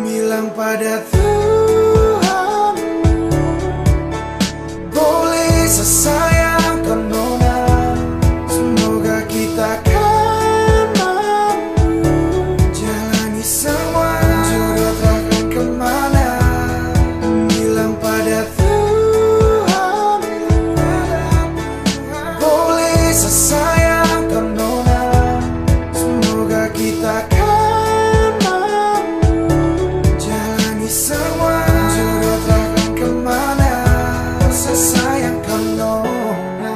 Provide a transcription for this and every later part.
Bilang pada Tuhan, boleh sesayangkan Nona. Semoga kita kan mampu jalani semua jodoh takkan kemana. Bilang pada Tuhan, boleh sesayangkan Nona. Semoga kita kan mampu jalani semua jodoh takkan kemana. Sesayangkan Nona,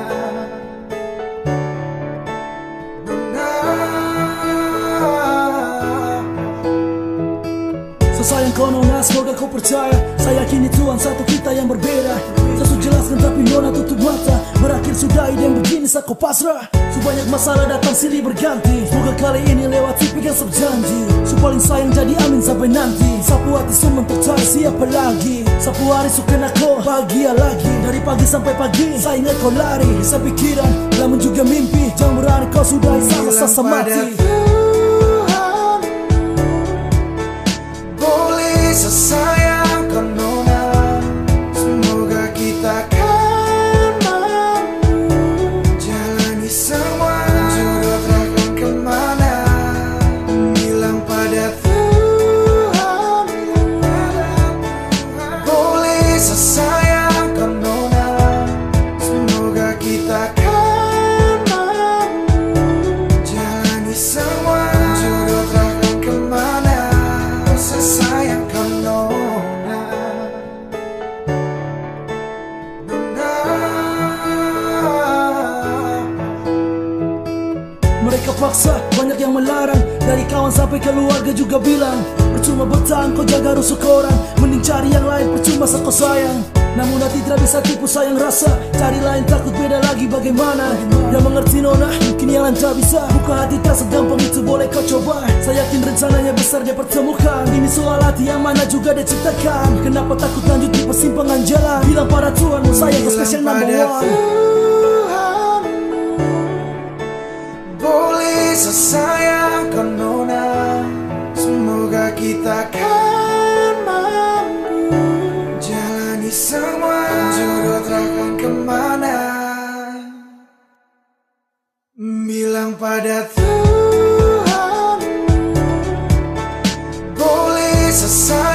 Nona. Sesayang kau Nona, semoga kau percaya. Saya yakin Tuhan satu kita yang berbeda. Saya sudah jelaskan tapi Nona tutup mata. Berakhir sudah ide yang begini saat kau pasrah. Sebanyak masalah datang silih berganti. Semoga kali ini lewati pegang janji. Su paling sayang jadi amin sampai nanti. Sapu hati sumen tercari siapa lagi. Sapu hari suka aku bahagia lagi. Dari pagi sampai pagi saya ingat kau lari. Saya pikiran namun juga mimpi. Jangan berani kau sudah sama-sama mati. Tuhan, boleh sesayangkan Nona. Semoga kita kan mampu jalani semua jodoh takkan kemana. Bilang pada Tuhan, boleh sesayangkan Nona. Semoga kita kan mampu jalani semua jodoh takkan kemana. Sesayangkan Nona, Nona. Mereka paksa, banyak yang melarang. Dari kawan sampai keluarga juga bilang percuma bertahan kau jaga rusuk orang. Mending cari yang lain percuma kau sayang. Namun hati tidak bisa tipu sayang rasa. Cari lain takut beda lagi bagaimana. Yang mengerti Nona, mungkin yang lain tak bisa. Buka hati tak segampang itu boleh kau coba. Saya yakin rencananya besar dia pertemukan. Ini soal hati yang mana juga dia ciptakan. Kenapa takut lanjut di persimpangan jalan. Bilang pada Tuhan, saya kau spesial number one. Tuhan, boleh sesayangkan Nona. Semoga kita kan mampu jalani semua jodoh takkan kemana. Bilang pada Tuhan, boleh sesayangkan